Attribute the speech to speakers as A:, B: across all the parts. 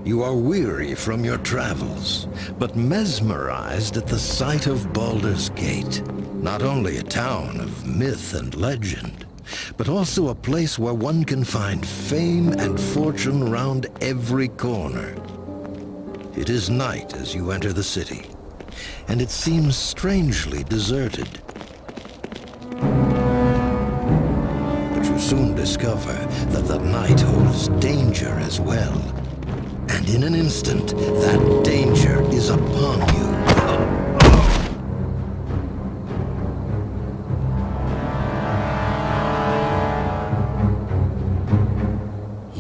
A: You are weary from your travels, but mesmerized at the sight of Baldur's Gate. Not only a town of myth and legend, but also a place where one can find fame and fortune round every corner. It is night as you enter the city, and it seems strangely deserted. But you soon discover that the night holds danger as well. And in an instant, that danger is upon you.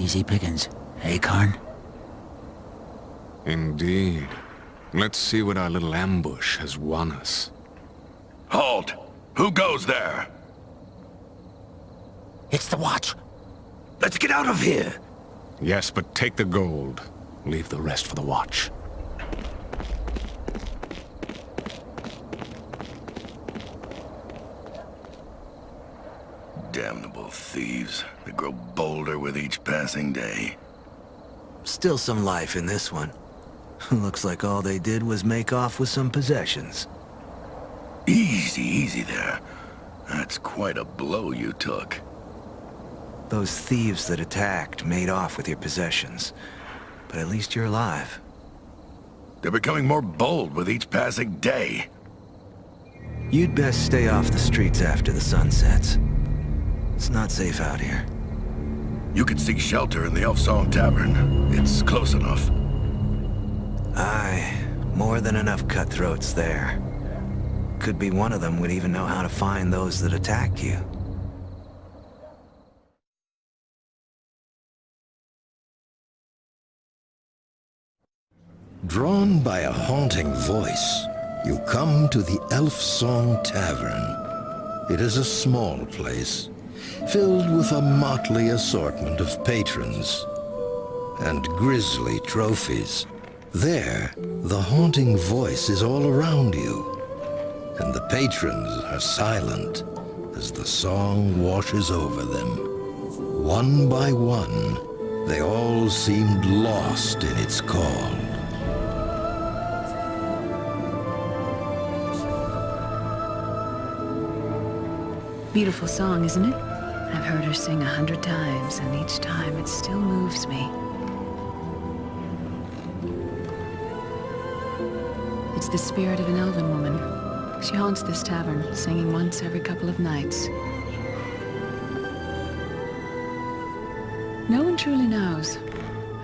B: Easy pickings, hey, Karn?
C: Indeed. Let's see what our little ambush has won us.
D: Halt! Who goes there?
B: It's the watch!
D: Let's get out of here!
C: Yes, but take the gold. Leave the rest for the watch.
D: Damnable thieves. They grow bolder with each passing day.
E: Still some life in this one. Looks like all they did was make off with some possessions.
D: Easy, easy there. That's quite a blow you took.
E: Those thieves that attacked made off with your possessions. But at least you're alive.
D: They're becoming more bold with each passing day.
E: You'd best stay off the streets after the sun sets. It's not safe out here.
D: You could seek shelter in the Elf Song Tavern. It's close enough.
E: Aye, more than enough cutthroats there. Could be one of them would even know how to find those that attacked you.
A: Drawn by a haunting voice, you come to the Elf Song Tavern. It is a small place, filled with a motley assortment of patrons and grisly trophies. There, the haunting voice is all around you, and the patrons are silent as the song washes over them. One by one, they all seemed lost in its call.
F: Beautiful song, isn't it? I've heard her sing 100 times, and each time it still moves me. It's the spirit of an elven woman. She haunts this tavern, singing once every couple of nights. No one truly knows.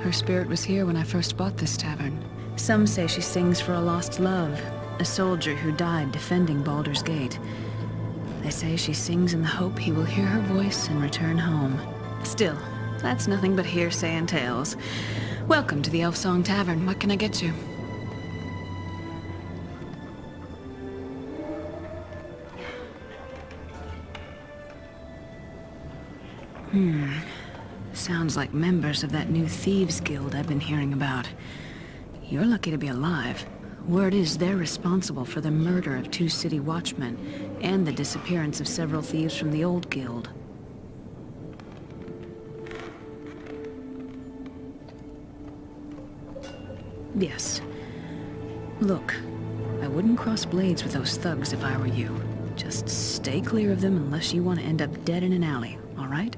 F: Her spirit was here when I first bought this tavern. Some say she sings for a lost love, a soldier who died defending Baldur's Gate. They say she sings in the hope he will hear her voice and return home. Still, that's nothing but hearsay and tales. Welcome to the Elf Song Tavern. What can I get you? Sounds like members of that new thieves guild I've been hearing about. You're lucky to be alive. Word is they're responsible for the murder of 2 city watchmen and the disappearance of several thieves from the old guild. Yes. Look, I wouldn't cross blades with those thugs if I were you. Just stay clear of them unless you want to end up dead in an alley, all right?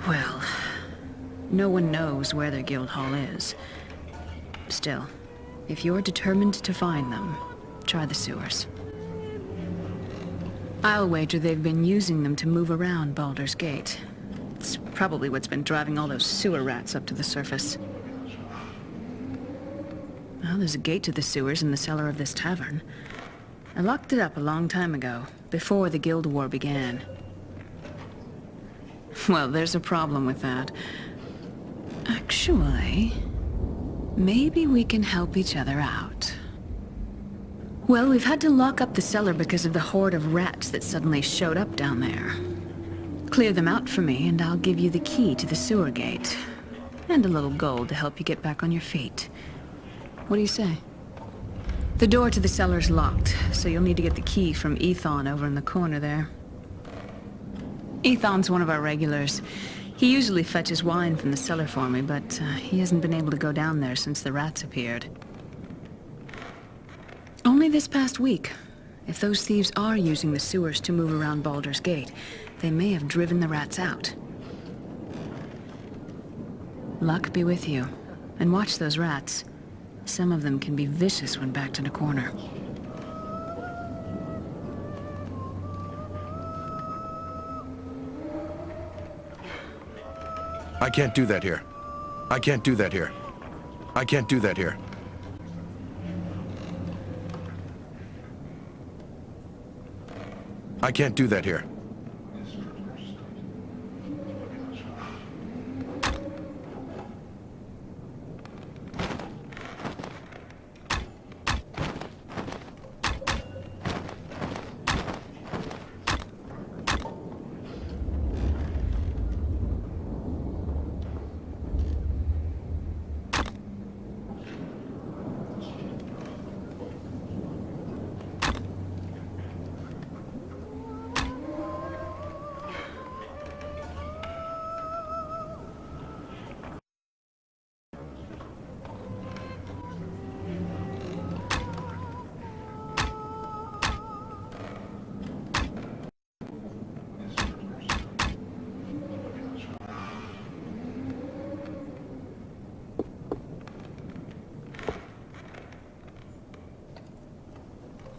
F: Well, no one knows where their guild hall is. Still, if you're determined to find them, try the sewers. I'll wager they've been using them to move around Baldur's Gate. It's probably what's been driving all those sewer rats up to the surface. Well, there's a gate to the sewers in the cellar of this tavern. I locked it up a long time ago, before the Guild War began. Well, there's a problem with that. Actually, maybe we can help each other out. Well, we've had to lock up the cellar because of the horde of rats that suddenly showed up down there. Clear them out for me, and I'll give you the key to the sewer gate. And a little gold to help you get back on your feet. What do you say? The door to the cellar's locked, so you'll need to get the key from Ethon over in the corner there. Ethan's one of our regulars. He usually fetches wine from the cellar for me, but he hasn't been able to go down there since the rats appeared. Only this past week. If those thieves are using the sewers to move around Baldur's Gate, they may have driven the rats out. Luck be with you. And watch those rats. Some of them can be vicious when backed in a corner.
G: I can't do that here. I can't do that here. I can't do that here. I can't do that here.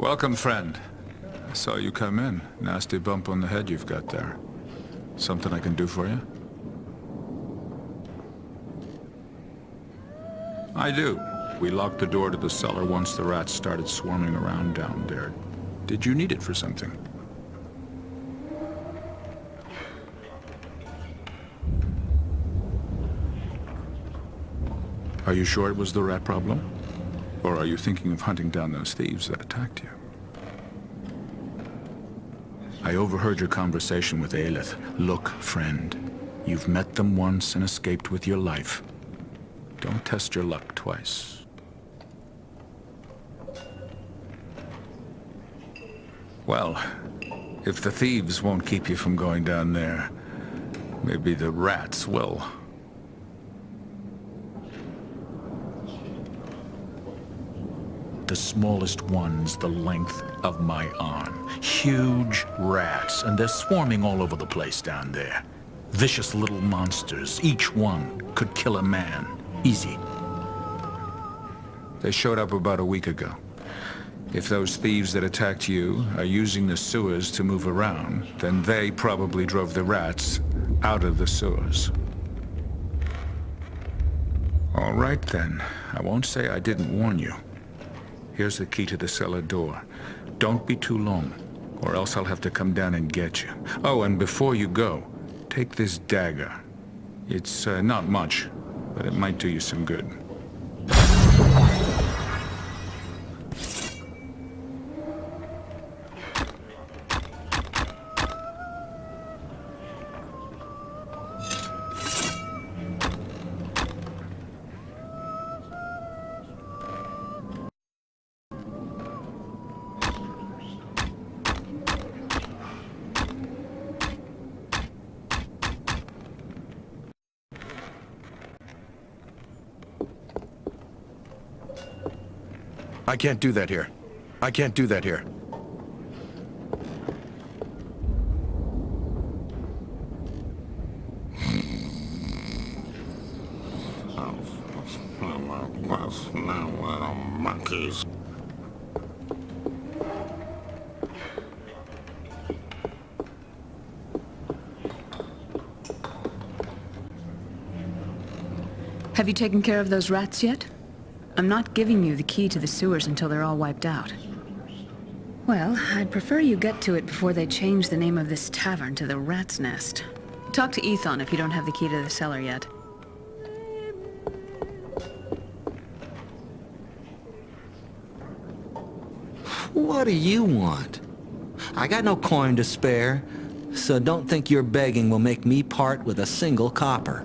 H: Welcome, friend. I saw you come in. Nasty bump on the head you've got there. Something I can do for you? I do. We locked the door to the cellar once the rats started swarming around down there. Did you need it for something? Are you sure it was the rat problem? Or are you thinking of hunting down those thieves that attacked you? I overheard your conversation with Aelith. Look, friend, you've met them once and escaped with your life. Don't test your luck twice. Well, if the thieves won't keep you from going down there, maybe the rats will. The smallest one's the length of my arm. Huge rats, and they're swarming all over the place down there. Vicious little monsters. Each one could kill a man. Easy. They showed up about a week ago. If those thieves that attacked you are using the sewers to move around, then they probably drove the rats out of the sewers. All right then. I won't say I didn't warn you. Here's the key to the cellar door. Don't be too long, or else I'll have to come down and get you. Oh, and before you go, take this dagger. It's not much, but it might do you some good.
G: I can't do that here. I can't do that here.
D: Little monkeys.
F: Have you taken care of those rats yet? I'm not giving you the key to the sewers until they're all wiped out. Well, I'd prefer you get to it before they change the name of this tavern to the Rat's Nest. Talk to Ethan if you don't have the key to the cellar yet.
E: What do you want? I got no coin to spare, so don't think your begging will make me part with a single copper.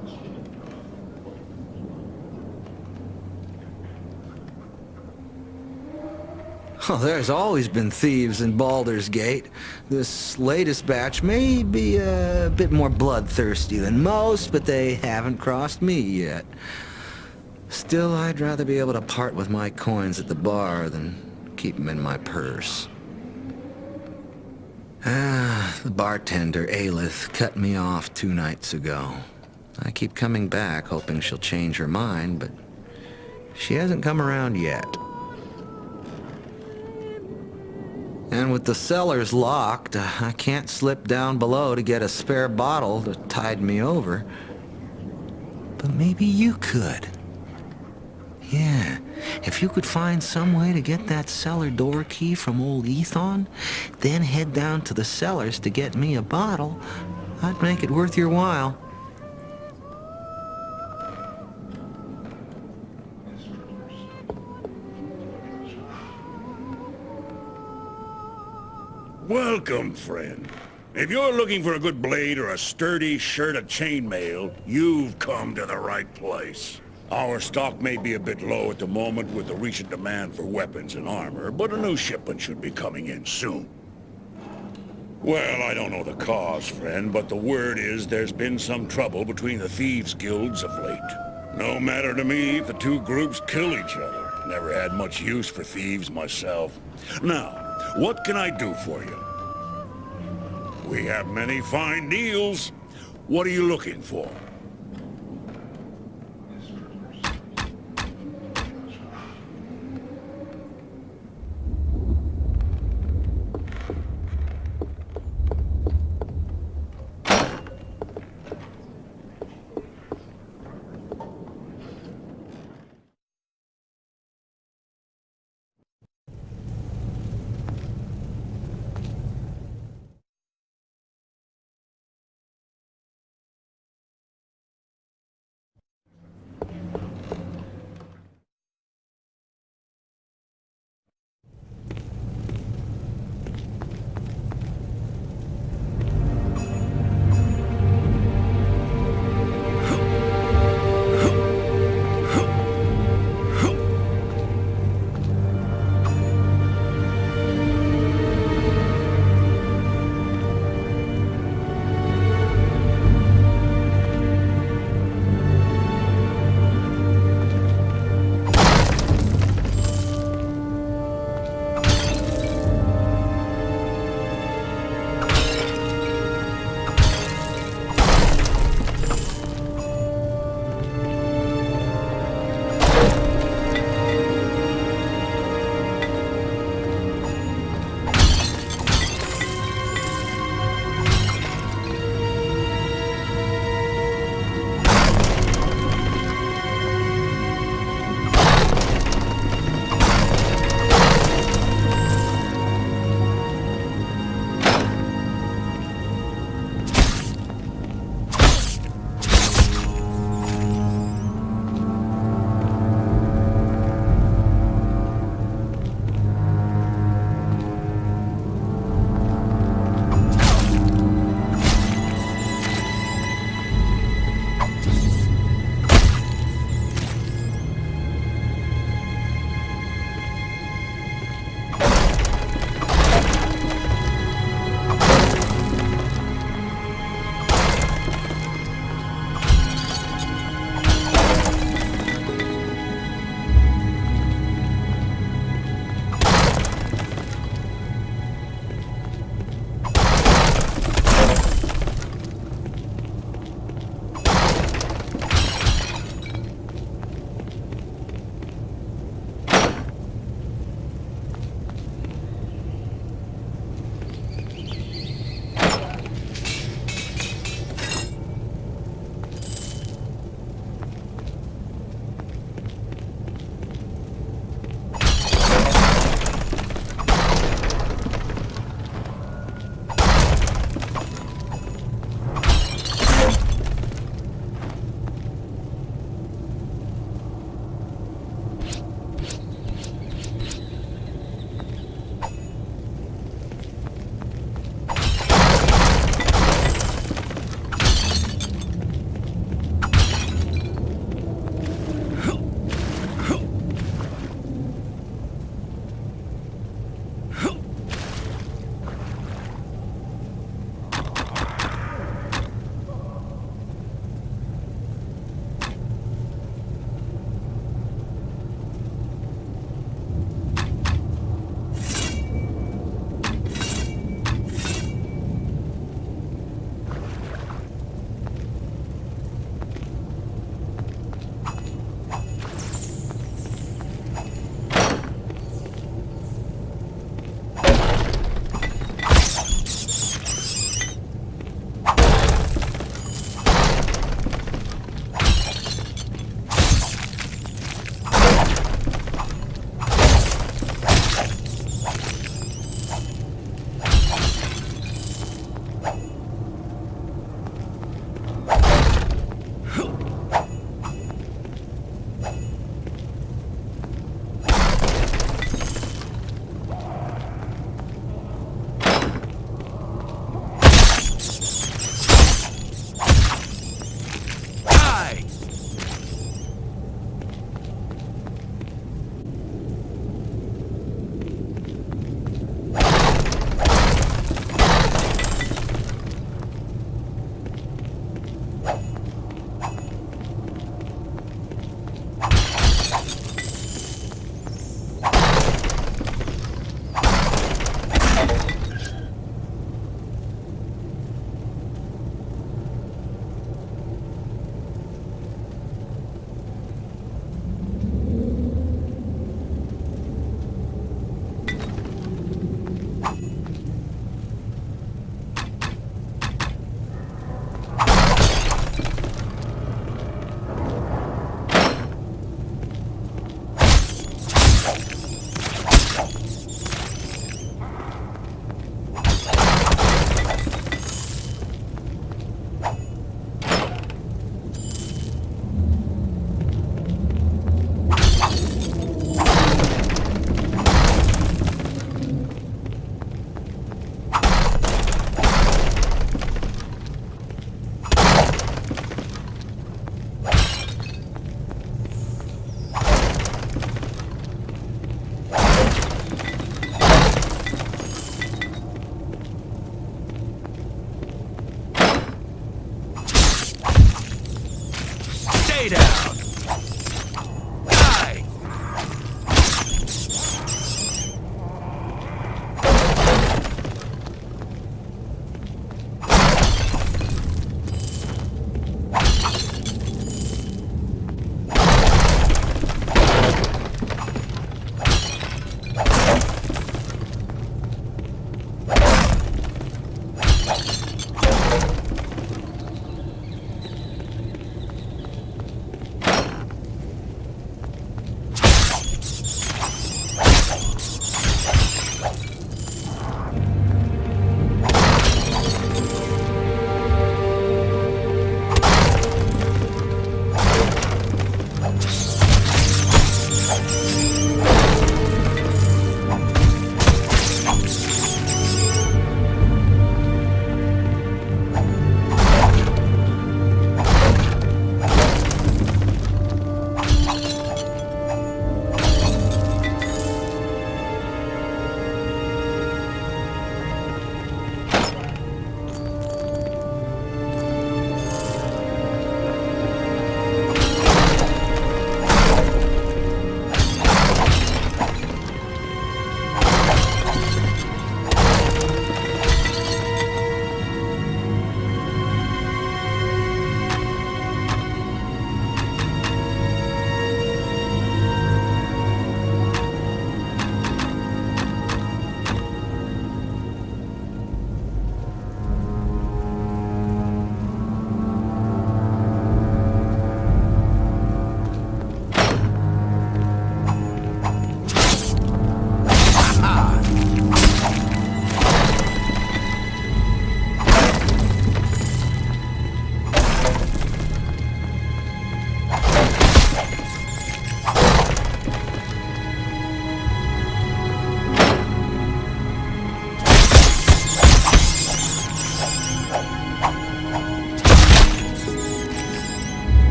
E: Oh, there's always been thieves in Baldur's Gate. This latest batch may be a bit more bloodthirsty than most, but they haven't crossed me yet. Still, I'd rather be able to part with my coins at the bar than keep them in my purse. The bartender, Aelith, cut me off 2 nights ago. I keep coming back, hoping she'll change her mind, but she hasn't come around yet. And with the cellars locked, I can't slip down below to get a spare bottle to tide me over. But maybe you could. Yeah, if you could find some way to get that cellar door key from old Ethon, then head down to the cellars to get me a bottle, I'd make it worth your while.
I: Welcome, friend. If you're looking for a good blade or a sturdy shirt of chainmail, you've come to the right place. Our stock may be a bit low at the moment with the recent demand for weapons and armor, but a new shipment should be coming in soon. Well, I don't know the cause, friend, but the word is there's been some trouble between the thieves' guilds of late. No matter to me if the two groups kill each other. Never had much use for thieves myself. Now, what can I do for you? We have many fine deals. What are you looking for?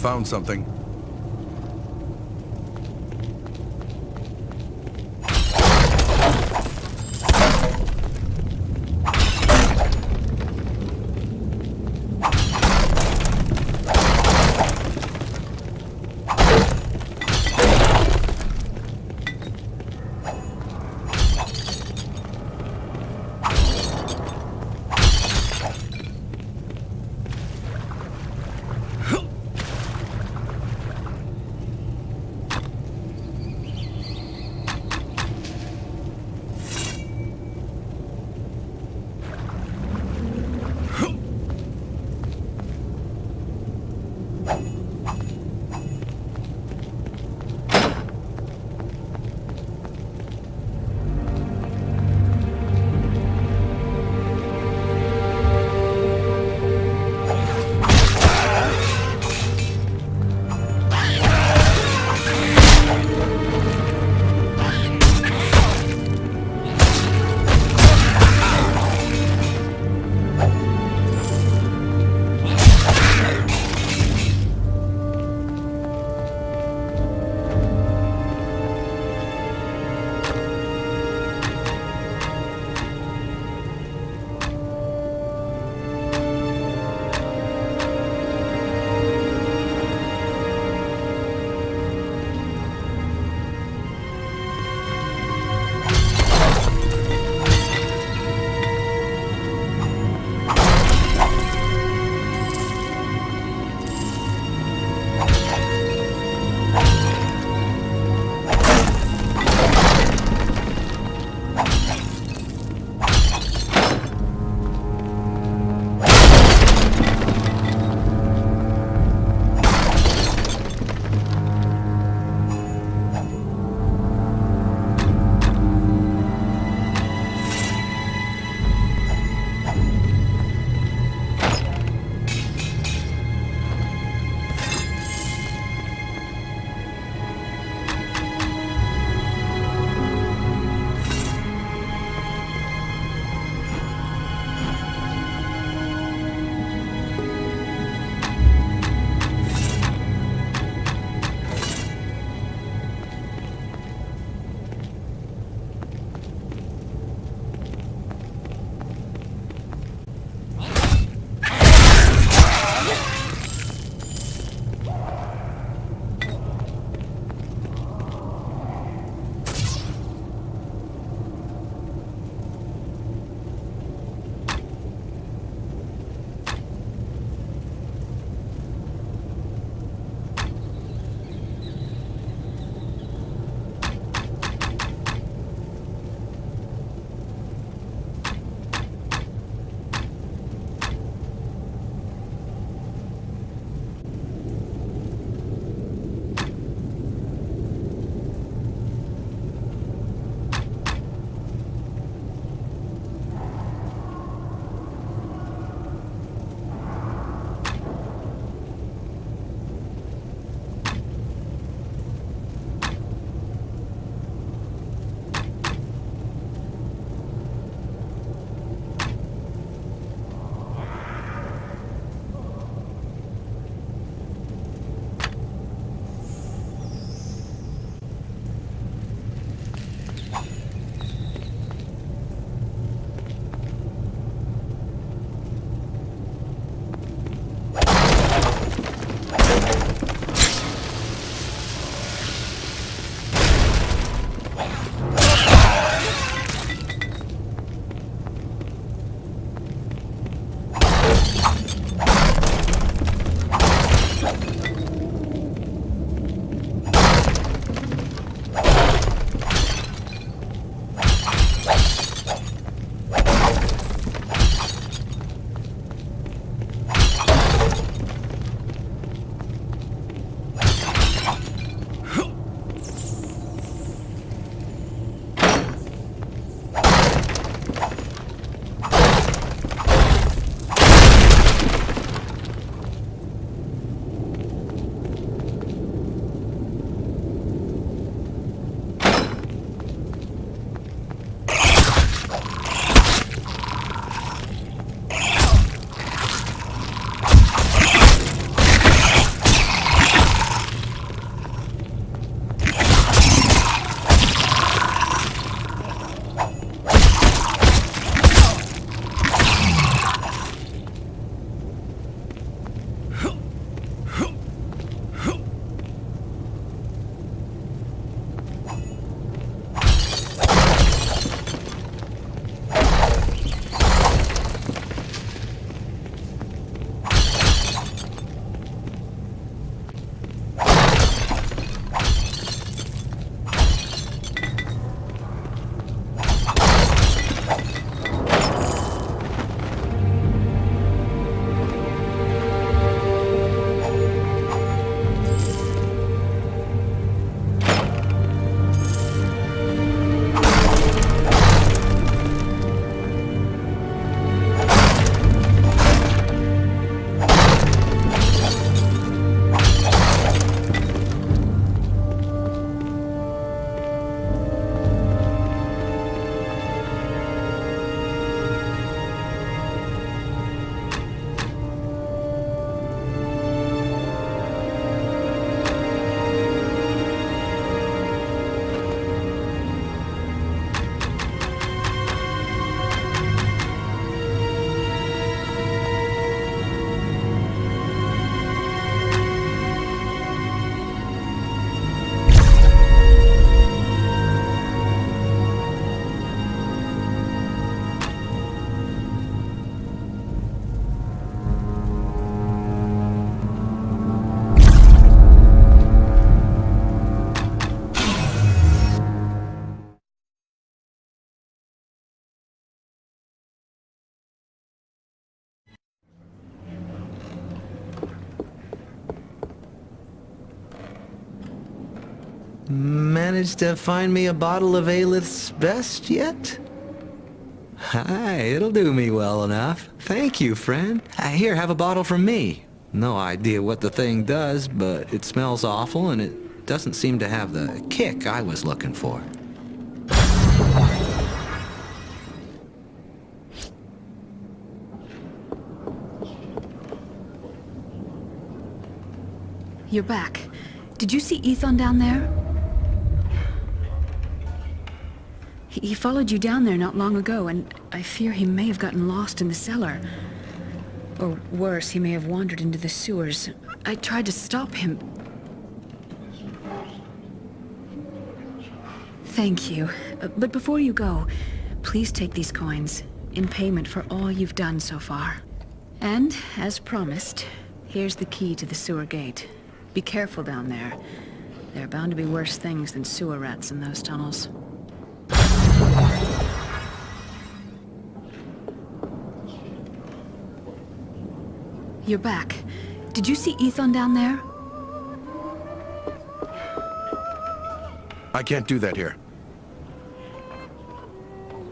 G: found something.
E: Managed to find me a bottle of Aelith's best yet? Hi, it'll do me well enough. Thank you, friend. Here, have a bottle from me. No idea what the thing does, but it smells awful and it doesn't seem to have the kick I was looking for.
F: You're back. Did you see Ethon down there? He followed you down there not long ago, and I fear he may have gotten lost in the cellar. Or worse, he may have wandered into the sewers. I tried to stop him. Thank you. But before you go, please take these coins in payment for all you've done so far. And, as promised, here's the key to the sewer gate. Be careful down there. There are bound to be worse things than sewer rats in those tunnels. You're back. Did you see Ethon down there?
G: I can't do that here.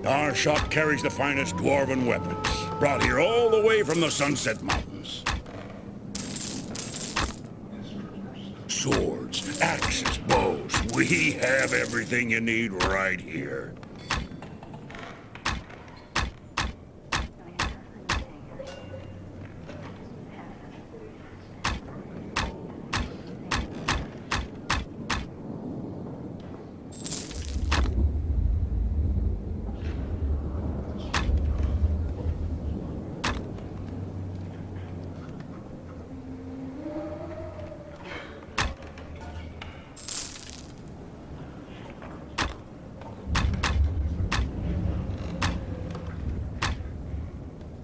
I: Our shop carries the finest dwarven weapons, brought here all the way from the Sunset Mountains. Swords, axes, bows, we have everything you need right here.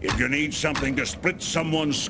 I: If you need something to split someone's...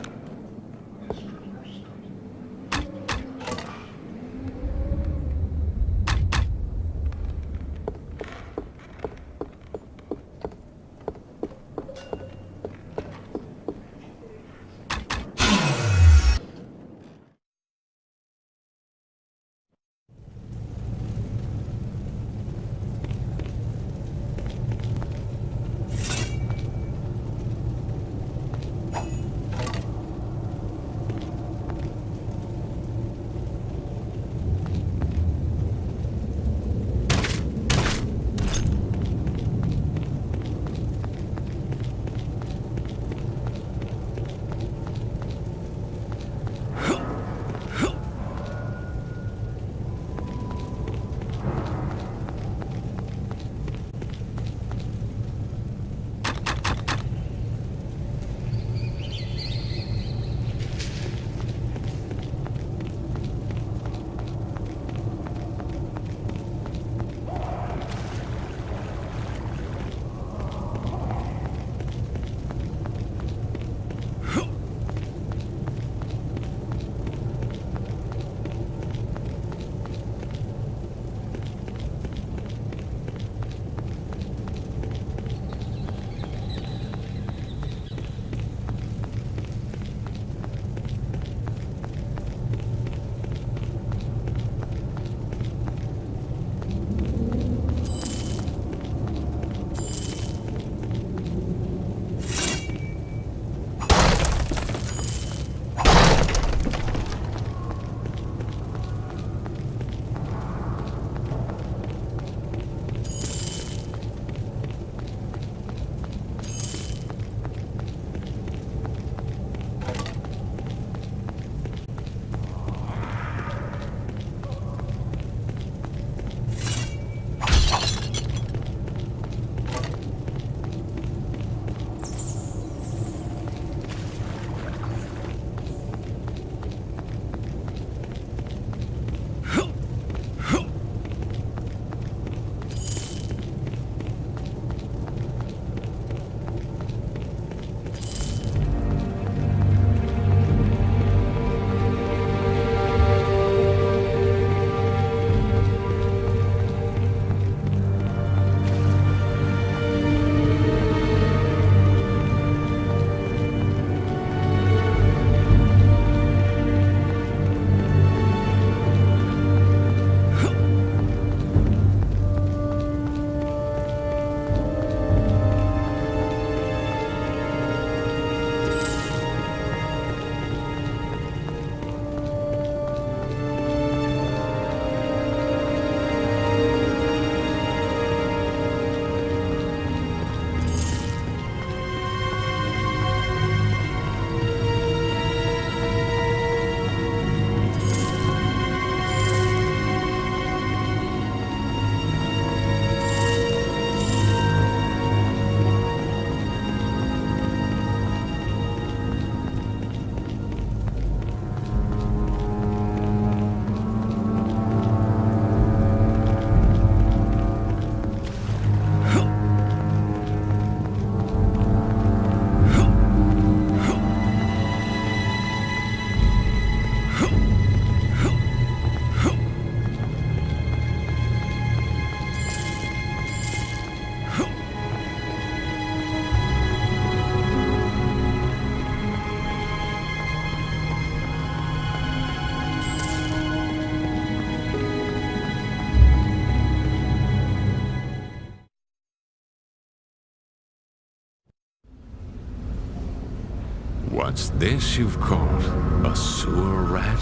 C: What's this you've caught? A sewer rat?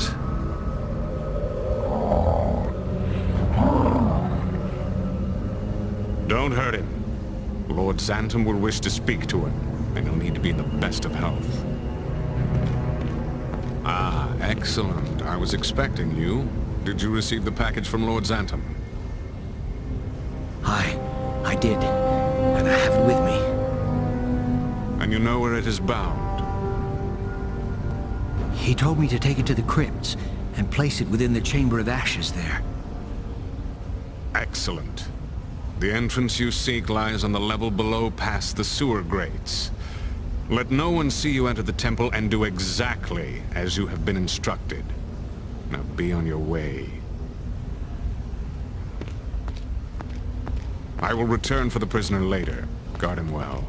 C: Don't hurt him. Lord Xantam will wish to speak to him, and he'll need to be in the best of health. Ah, excellent. I was expecting you. Did you receive the package from Lord Xantam?
B: I did. And I have it with me.
C: And you know where it is bound?
B: He told me to take it to the crypts and place it within the Chamber of Ashes there.
C: Excellent. The entrance you seek lies on the level below past the sewer grates. Let no one see you enter the temple and do exactly as you have been instructed. Now be on your way. I will return for the prisoner later. Guard him well.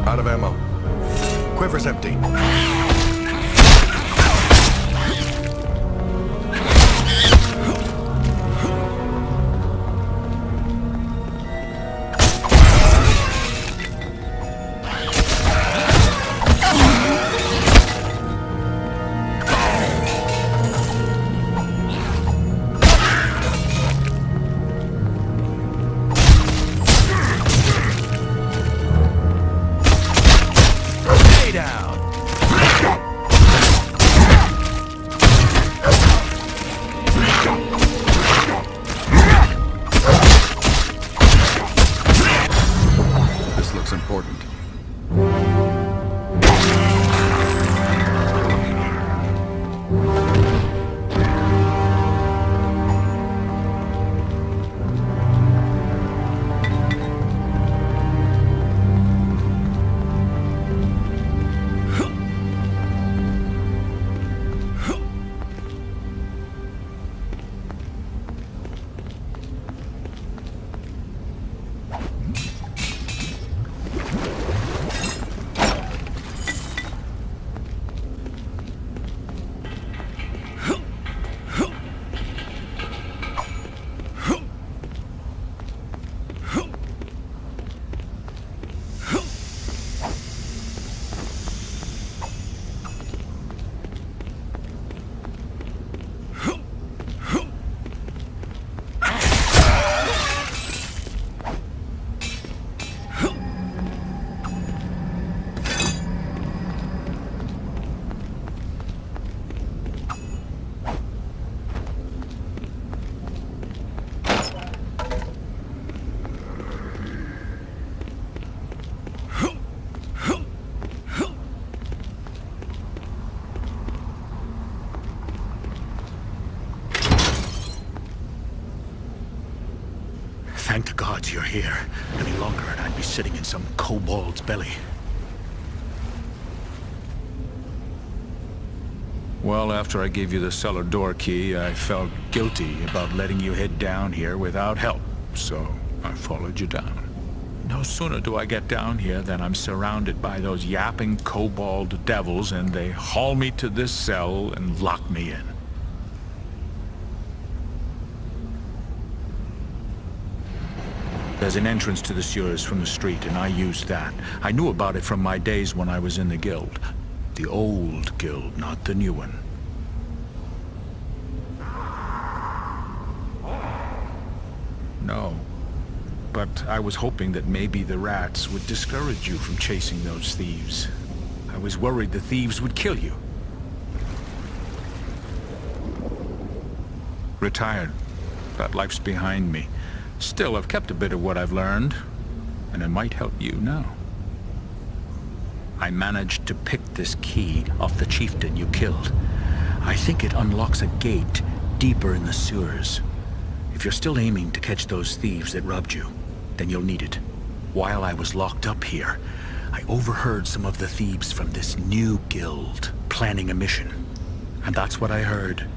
G: Out of ammo. Quiver's empty. Important.
J: Thank the gods you're here. Any longer and I'd be sitting in some kobold's belly.
H: Well, after I gave you the cellar door key, I felt guilty about letting you head down here without help, so I followed you down. No sooner do I get down here than I'm surrounded by those yapping kobold devils, and they haul me to this cell and lock me in. There's an entrance to the sewers from the street, and I used that. I knew about it from my days when I was in the guild. The old guild, not the new one. No. But I was hoping that maybe the rats would discourage you from chasing those thieves. I was worried the thieves would kill you. Retired. That life's behind me. Still, I've kept a bit of what I've learned, and it might help you now. I managed to pick this key off the chieftain you killed. I think it unlocks a gate deeper in the sewers. If you're still aiming to catch those thieves that robbed you, then you'll need it. While I was locked up here, I overheard some of the thieves from this new guild planning a mission. And that's what I heard.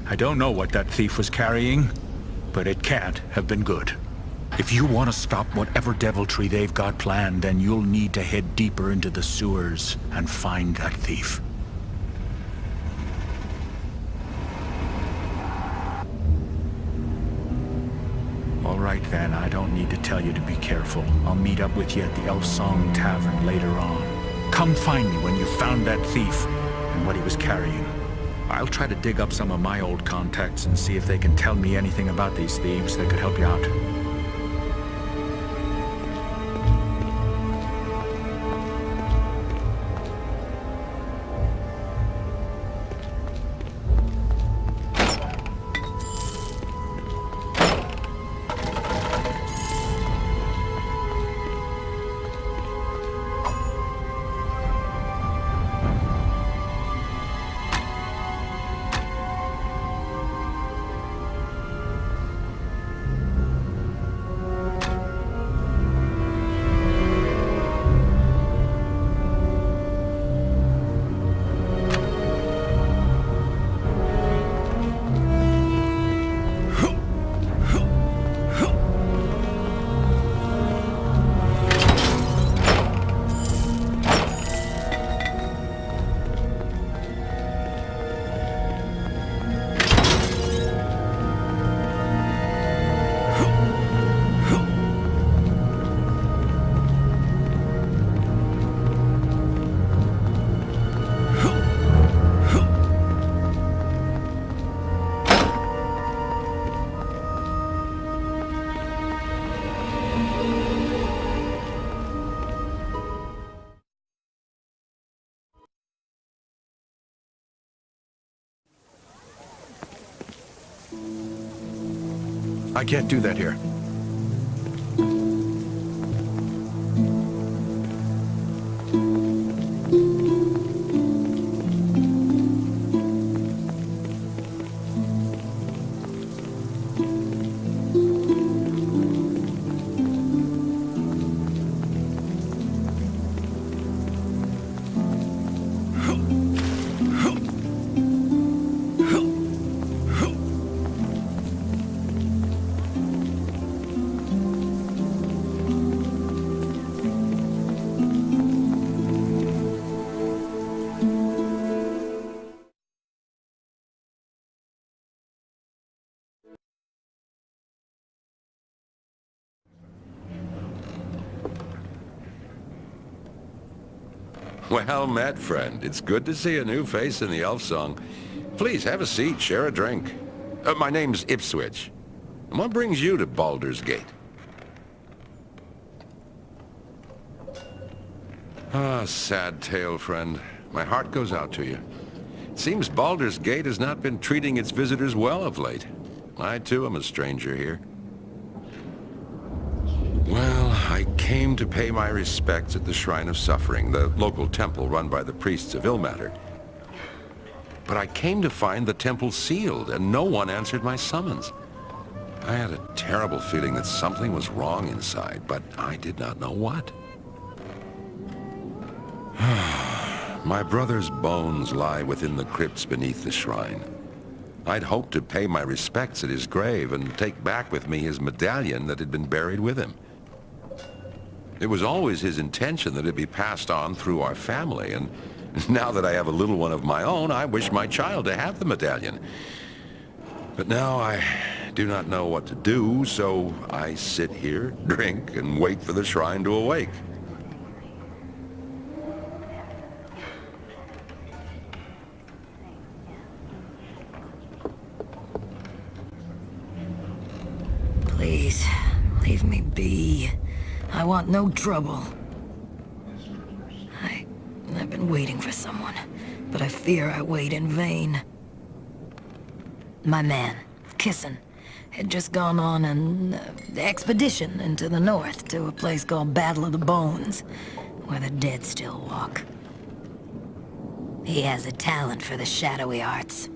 H: I don't know what that thief was carrying, but it can't have been good. If you want to stop whatever deviltry they've got planned, then you'll need to head deeper into the sewers and find that thief. All right then, I don't need to tell you to be careful. I'll meet up with you at the Elf Song Tavern later on. Come find me when you've found that thief and what he was carrying. I'll try to dig up some of my old contacts and see if they can tell me anything about these thieves that could help you out.
G: I can't do that here.
K: Well met, friend. It's good to see a new face in the elf song. Please, have a seat, share a drink. My name's Ipswich. And what brings you to Baldur's Gate? Ah, sad tale, friend. My heart goes out to you. It seems Baldur's Gate has not been treating its visitors well of late. I, too, am a stranger here. Well, I came to pay my respects at the Shrine of Suffering, the local temple run by the priests of Ilmater. But I came to find the temple sealed, and no one answered my summons. I had a terrible feeling that something was wrong inside, but I did not know what. My brother's bones lie within the crypts beneath the shrine. I'd hoped to pay my respects at his grave and take back with me his medallion that had been buried with him. It was always his intention that it be passed on through our family, and now that I have a little one of my own, I wish my child to have the medallion. But now I do not know what to do, so I sit here, drink, and wait for the shrine to awake.
L: Please, leave me be. I want no trouble. I've been waiting for someone, but I fear I wait in vain. My man, Kissin, had just gone on an expedition into the north to a place called Battle of the Bones, where the dead still walk. He has a talent for the shadowy arts,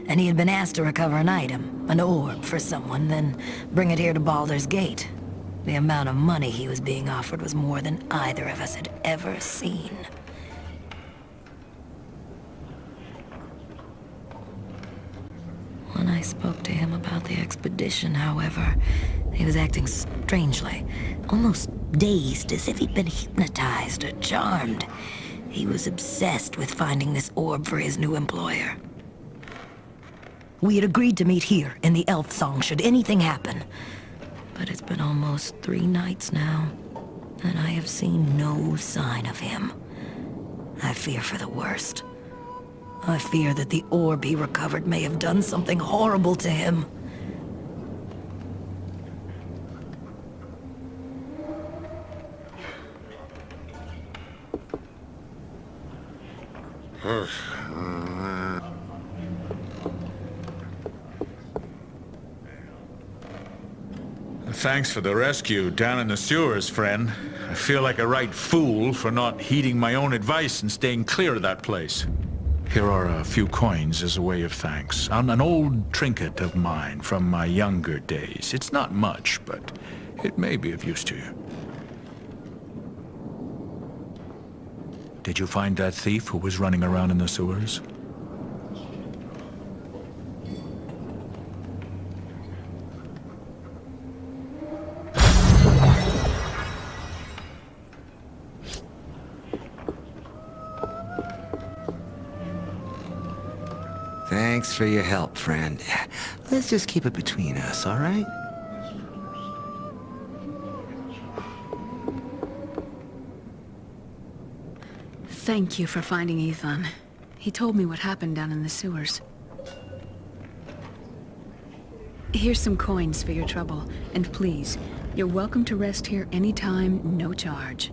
L: and he had been asked to recover an item, an orb for someone, then bring it here to Baldur's Gate. The amount of money he was being offered was more than either of us had ever seen. When I spoke to him about the expedition, however, he was acting strangely, almost dazed, as if he'd been hypnotized or charmed. He was obsessed with finding this orb for his new employer. We had agreed to meet here in the Elf Song should anything happen. But it's been almost 3 nights now, and I have seen no sign of him. I fear for the worst. I fear that the orb he recovered may have done something horrible to him.
H: Thanks for the rescue down in the sewers, friend. I feel like a right fool for not heeding my own advice and staying clear of that place. Here are a few coins as a way of thanks. An old trinket of mine from my younger days. It's not much, but it may be of use to you. Did you find that thief who was running around in the sewers?
B: Thanks for your help, friend. Let's just keep it between us, all right?
F: Thank you for finding Ethan. He told me what happened down in the sewers. Here's some coins for your trouble. And please, you're welcome to rest here anytime, no charge.